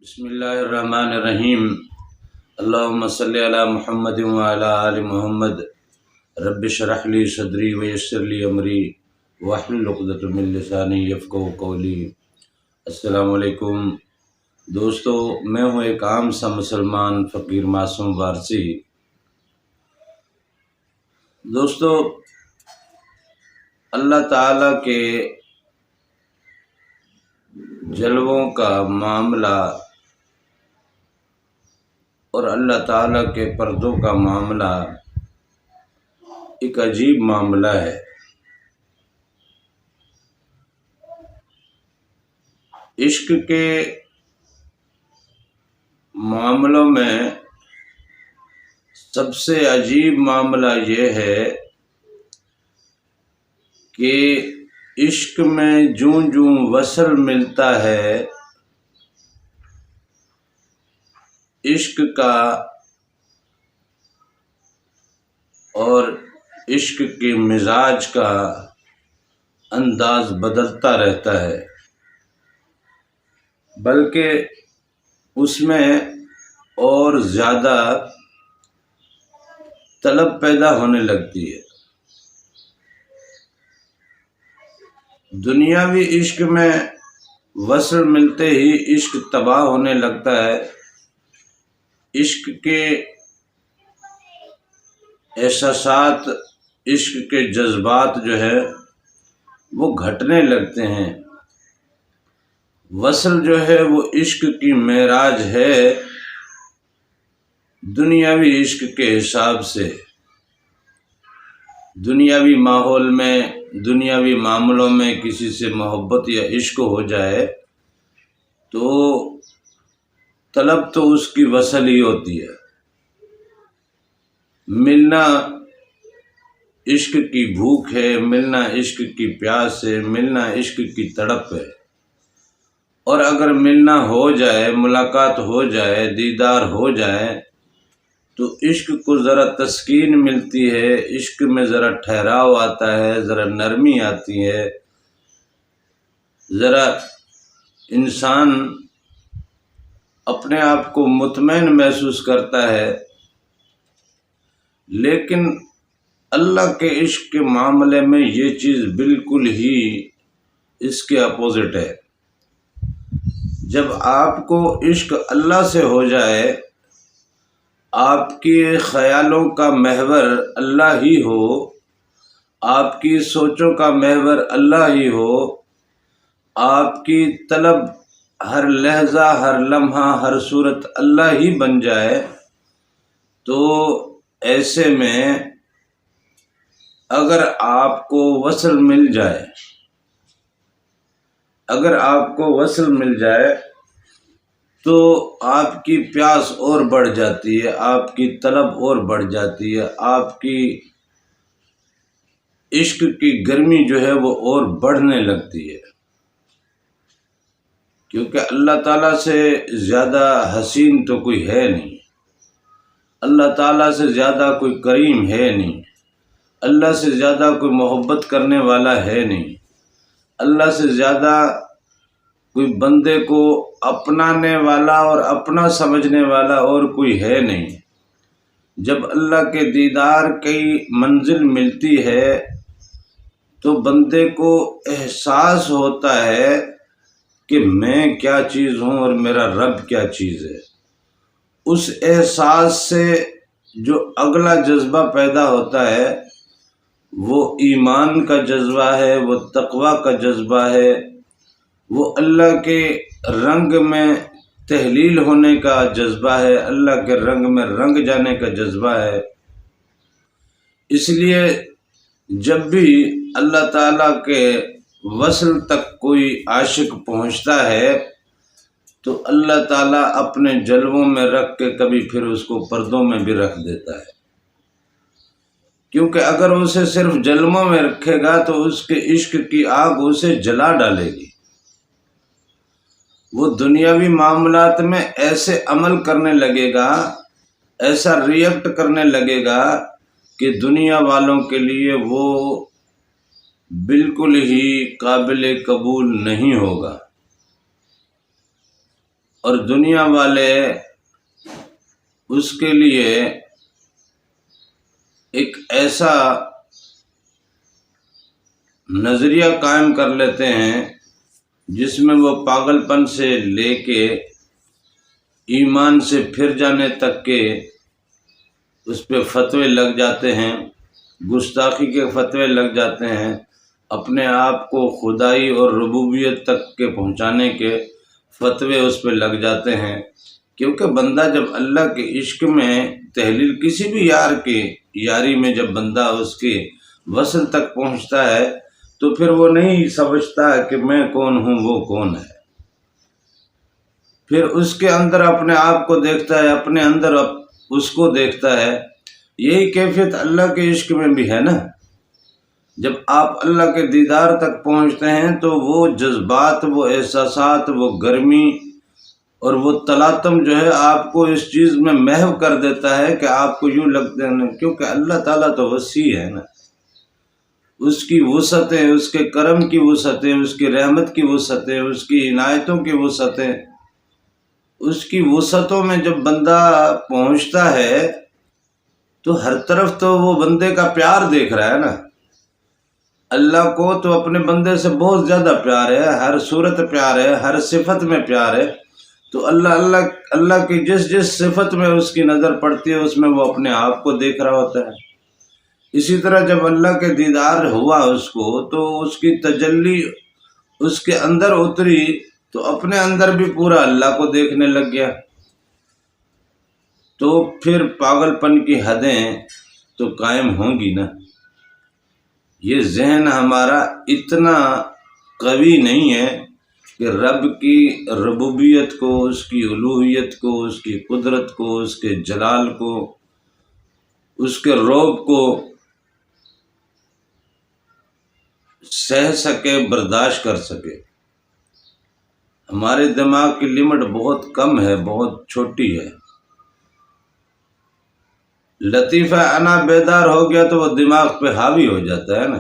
بسم اللہ الرحمن الرحیم۔ اللہم صلی علی محمد وعلی آل محمد۔ رب اشرح لی صدری ویسر لی امری واحلل عقدۃ من لسانی یفقہوا قولی۔ السلام علیکم دوستو، میں ہوں ایک عام سا مسلمان فقیر معصوم وارثی۔ دوستو، اللہ تعالیٰ کے جلووں کا معاملہ اور اللہ تعالیٰ کے پردوں کا معاملہ ایک عجیب معاملہ ہے۔ عشق کے معاملوں میں سب سے عجیب معاملہ یہ ہے کہ عشق میں جوں جوں وصل ملتا ہے، عشق کا اور عشق کے مزاج کا انداز بدلتا رہتا ہے، بلکہ اس میں اور زیادہ طلب پیدا ہونے لگتی ہے۔ دنیاوی عشق میں وصل ملتے ہی عشق تباہ ہونے لگتا ہے، عشق کے احساسات، عشق کے جذبات جو ہے وہ گھٹنے لگتے ہیں۔ وصل جو ہے وہ عشق کی معراج ہے، دنیاوی عشق کے حساب سے۔ دنیاوی ماحول میں، دنیاوی معاملوں میں کسی سے محبت یا عشق ہو جائے تو طلب تو اس کی وصل ہی ہوتی ہے، ملنا عشق کی بھوک ہے، ملنا عشق کی پیاس ہے، ملنا عشق کی تڑپ ہے۔ اور اگر ملنا ہو جائے، ملاقات ہو جائے، دیدار ہو جائے تو عشق کو ذرا تسکین ملتی ہے، عشق میں ذرا ٹھہراؤ آتا ہے، ذرا نرمی آتی ہے، ذرا انسان اپنے آپ کو مطمئن محسوس کرتا ہے۔ لیکن اللہ کے عشق کے معاملے میں یہ چیز بالکل ہی اس کے اپوزٹ ہے۔ جب آپ کو عشق اللہ سے ہو جائے، آپ کے خیالوں کا محور اللہ ہی ہو، آپ کی سوچوں کا محور اللہ ہی ہو، آپ کی طلب ہر لحظہ، ہر لمحہ، ہر صورت اللہ ہی بن جائے، تو ایسے میں اگر آپ کو وصل مل جائے، اگر آپ کو وصل مل جائے تو آپ کی پیاس اور بڑھ جاتی ہے، آپ کی طلب اور بڑھ جاتی ہے، آپ کی عشق کی گرمی جو ہے وہ اور بڑھنے لگتی ہے، کیونکہ اللہ تعالیٰ سے زیادہ حسین تو کوئی ہے نہیں، اللہ تعالیٰ سے زیادہ کوئی کریم ہے نہیں، اللہ سے زیادہ کوئی محبت کرنے والا ہے نہیں، اللہ سے زیادہ کوئی بندے کو اپنانے والا اور اپنا سمجھنے والا اور کوئی ہے نہیں۔ جب اللہ کے دیدار کی منزل ملتی ہے تو بندے کو احساس ہوتا ہے کہ میں کیا چیز ہوں اور میرا رب کیا چیز ہے۔ اس احساس سے جو اگلا جذبہ پیدا ہوتا ہے وہ ایمان کا جذبہ ہے، وہ تقوی کا جذبہ ہے، وہ اللہ کے رنگ میں تحلیل ہونے کا جذبہ ہے، اللہ کے رنگ میں رنگ جانے کا جذبہ ہے۔ اس لیے جب بھی اللہ تعالیٰ کے وصل تک کوئی عاشق پہنچتا ہے تو اللہ تعالیٰ اپنے جلووں میں رکھ کے کبھی پھر اس کو پردوں میں بھی رکھ دیتا ہے، کیونکہ اگر اسے صرف جلووں میں رکھے گا تو اس کے عشق کی آگ اسے جلا ڈالے گی۔ وہ دنیاوی معاملات میں ایسے عمل کرنے لگے گا، ایسا ریئیکٹ کرنے لگے گا کہ دنیا والوں کے لیے وہ بالکل ہی قابل قبول نہیں ہوگا۔ اور دنیا والے اس کے لیے ایک ایسا نظریہ قائم کر لیتے ہیں جس میں وہ پاگل پن سے لے کے ایمان سے پھر جانے تک کے اس پہ فتوے لگ جاتے ہیں، گستاخی کے فتوے لگ جاتے ہیں، اپنے آپ کو خدائی اور ربوبیت تک کے پہنچانے کے فتوے اس پہ لگ جاتے ہیں۔ کیونکہ بندہ جب اللہ کے عشق میں تحلیل کسی بھی یار کی یاری میں جب بندہ اس کی وصل تک پہنچتا ہے تو پھر وہ نہیں سمجھتا کہ میں کون ہوں وہ کون ہے، پھر اس کے اندر اپنے آپ کو دیکھتا ہے، اپنے اندر اس کو دیکھتا ہے۔ یہی کیفیت اللہ کے عشق میں بھی ہے نا۔ جب آپ اللہ کے دیدار تک پہنچتے ہیں تو وہ جذبات، وہ احساسات، وہ گرمی اور وہ تلاطم جو ہے آپ کو اس چیز میں محو کر دیتا ہے کہ آپ کو یوں لگتا ہے، کیونکہ اللہ تعالیٰ تو وسیع ہے نا، اس کی وسعتیں، اس کے کرم کی وسعتیں، اس کی رحمت کی وسعتیں، اس کی عنایتوں کی وسعتیں، اس کی وسعتوں میں جب بندہ پہنچتا ہے تو ہر طرف تو وہ بندے کا پیار دیکھ رہا ہے نا۔ اللہ کو تو اپنے بندے سے بہت زیادہ پیار ہے، ہر صورت پیار ہے، ہر صفت میں پیار ہے۔ تو اللہ کی جس جس صفت میں اس کی نظر پڑتی ہے اس میں وہ اپنے آپ کو دیکھ رہا ہوتا ہے۔ اسی طرح جب اللہ کے دیدار ہوا اس کو تو اس کی تجلی اس کے اندر اتری تو اپنے اندر بھی پورا اللہ کو دیکھنے لگ گیا۔ تو پھر پاگل پن کی حدیں تو قائم ہوں گی نا۔ یہ ذہن ہمارا اتنا قوی نہیں ہے کہ رب کی ربوبیت کو، اس کی الوہیت کو، اس کی قدرت کو، اس کے جلال کو، اس کے رعب کو سہ سکے، برداشت کر سکے۔ ہمارے دماغ کی لمٹ بہت کم ہے، بہت چھوٹی ہے۔ لطیفہ انا بیدار ہو گیا تو وہ دماغ پہ حاوی ہو جاتا ہے نا،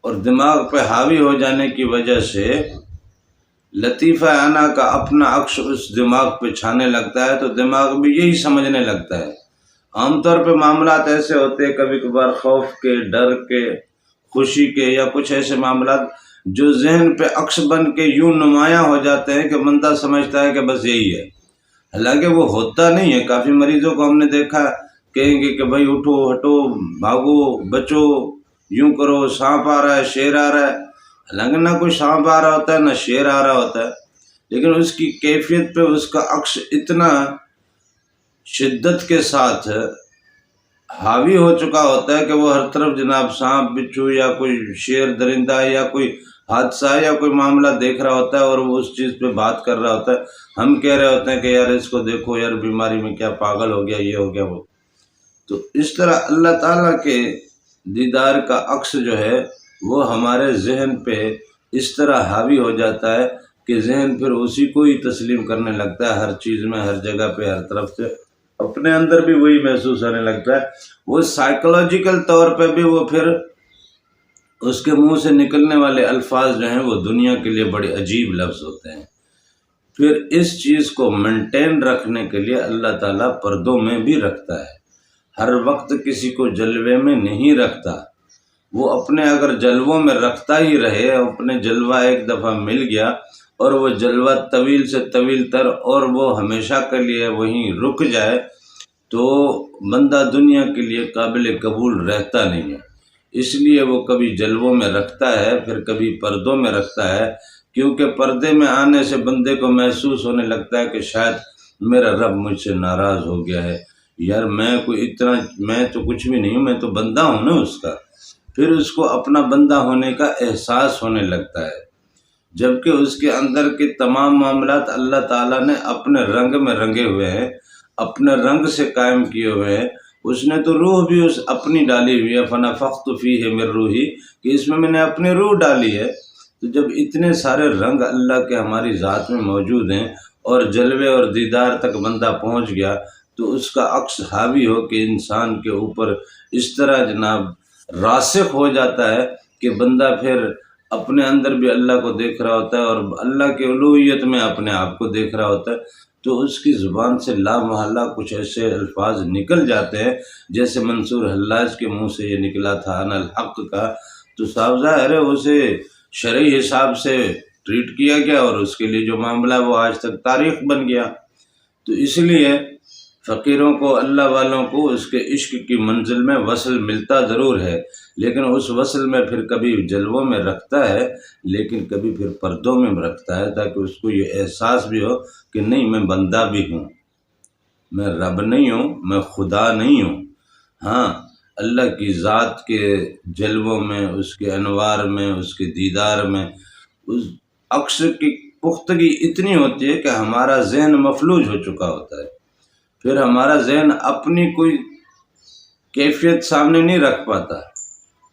اور دماغ پہ حاوی ہو جانے کی وجہ سے لطیفہ انا کا اپنا عکس اس دماغ پہ چھانے لگتا ہے، تو دماغ بھی یہی سمجھنے لگتا ہے۔ عام طور پہ معاملات ایسے ہوتے ہیں، کبھی کبھار خوف کے، ڈر کے، خوشی کے، یا کچھ ایسے معاملات جو ذہن پہ عکس بن کے یوں نمایاں ہو جاتے ہیں کہ بندہ سمجھتا ہے کہ بس یہی ہے، حالانکہ وہ ہوتا نہیں ہے۔ کافی مریضوں کو ہم نے دیکھا، کہیں گے کہ بھائی اٹھو، ہٹو، بھاگو، بچو، یوں کرو، سانپ آ رہا ہے، شیر آ رہا ہے، حالانکہ نہ کوئی سانپ آ رہا ہوتا ہے نہ شیر آ رہا ہوتا ہے، لیکن اس کی کیفیت پہ اس کا عکس اتنا شدت کے ساتھ حاوی ہو چکا ہوتا ہے کہ وہ ہر طرف جناب سانپ، بچھو یا کوئی شیر درندہ یا کوئی حادثہ یا کوئی معاملہ دیکھ رہا ہوتا ہے اور وہ اس چیز پہ بات کر رہا ہوتا ہے۔ ہم کہہ رہے ہوتے ہیں کہ یار اس کو دیکھو، یار بیماری میں کیا پاگل ہو گیا، یہ ہو گیا وہ۔ تو اس طرح اللہ تعالیٰ کے دیدار کا عکس جو ہے وہ ہمارے ذہن پہ اس طرح حاوی ہو جاتا ہے کہ ذہن پھر اسی کو ہی تسلیم کرنے لگتا ہے، ہر چیز میں، ہر جگہ پہ، ہر طرف سے اپنے اندر بھی وہی محسوس ہونے لگتا ہے۔ وہ سائیکولوجیکل طور پہ بھی وہ پھر اس کے منہ سے نکلنے والے الفاظ جو ہیں وہ دنیا کے لیے بڑے عجیب لفظ ہوتے ہیں۔ پھر اس چیز کو مینٹین رکھنے کے لیے اللہ تعالیٰ پردوں میں بھی رکھتا ہے، ہر وقت کسی کو جلوے میں نہیں رکھتا۔ وہ اپنے اگر جلووں میں رکھتا ہی رہے، اپنے جلوہ ایک دفعہ مل گیا اور وہ جلوہ طویل سے طویل تر اور وہ ہمیشہ کے لیے وہیں رک جائے تو بندہ دنیا کے لیے قابل قبول رہتا نہیں ہے۔ اس لیے وہ کبھی جلووں میں رکھتا ہے، پھر کبھی پردوں میں رکھتا ہے، کیونکہ پردے میں آنے سے بندے کو محسوس ہونے لگتا ہے کہ شاید میرا رب مجھ سے ناراض ہو گیا ہے، یار میں تو کچھ بھی نہیں ہوں، میں تو بندہ ہوں نا اس کا۔ پھر اس کو اپنا بندہ ہونے کا احساس ہونے لگتا ہے، جبکہ اس کے اندر کے تمام معاملات اللہ تعالیٰ نے اپنے رنگ میں رنگے ہوئے ہیں، اپنے رنگ سے قائم کیے ہوئے ہیں۔ اس نے تو روح بھی اس اپنی ڈالی ہوئی ہے، فنفخت فیہ من روحی، کہ اس میں نے اپنی روح ڈالی ہے۔ تو جب اتنے سارے رنگ اللہ کے ہماری ذات میں موجود ہیں اور جلوے اور دیدار تک بندہ پہنچ گیا تو اس کا عکس حاوی ہو کہ انسان کے اوپر اس طرح جناب راسخ ہو جاتا ہے کہ بندہ پھر اپنے اندر بھی اللہ کو دیکھ رہا ہوتا ہے اور اللہ کے الوہیت میں اپنے آپ کو دیکھ رہا ہوتا ہے، تو اس کی زبان سے لا محالہ کچھ ایسے الفاظ نکل جاتے ہیں جیسے منصور حلاج کے منہ سے یہ نکلا تھا انا الحق کا، تو صاف ظاہر ہے اسے شرعی حساب سے ٹریٹ کیا گیا اور اس کے لیے جو معاملہ ہے وہ آج تک تاریخ بن گیا۔ تو اس لیے فقیروں کو، اللہ والوں کو اس کے عشق کی منزل میں وصل ملتا ضرور ہے، لیکن اس وصل میں پھر کبھی جلووں میں رکھتا ہے، لیکن کبھی پھر پردوں میں رکھتا ہے، تاکہ اس کو یہ احساس بھی ہو کہ نہیں میں بندہ بھی ہوں، میں رب نہیں ہوں، میں خدا نہیں ہوں۔ ہاں، اللہ کی ذات کے جلووں میں، اس کے انوار میں، اس کے دیدار میں اس عکس کی پختگی اتنی ہوتی ہے کہ ہمارا ذہن مفلوج ہو چکا ہوتا ہے، پھر ہمارا ذہن اپنی کوئی کیفیت سامنے نہیں رکھ پاتا،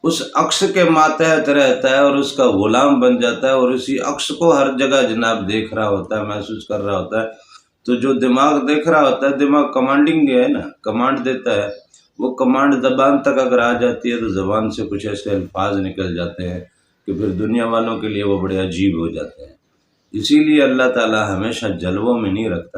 اس عکس کے ماتحت رہتا ہے اور اس کا غلام بن جاتا ہے، اور اسی عکس کو ہر جگہ جناب دیکھ رہا ہوتا ہے، محسوس کر رہا ہوتا ہے۔ تو جو دماغ دیکھ رہا ہوتا ہے، دماغ کمانڈنگ ہے نا، کمانڈ دیتا ہے، وہ کمانڈ زبان تک اگر آ جاتی ہے تو زبان سے کچھ ایسے الفاظ نکل جاتے ہیں کہ پھر دنیا والوں کے لیے وہ بڑے عجیب ہو جاتے ہیں۔ اسی لیے اللہ تعالیٰ ہمیشہ جلووں میں نہیں رکھتا۔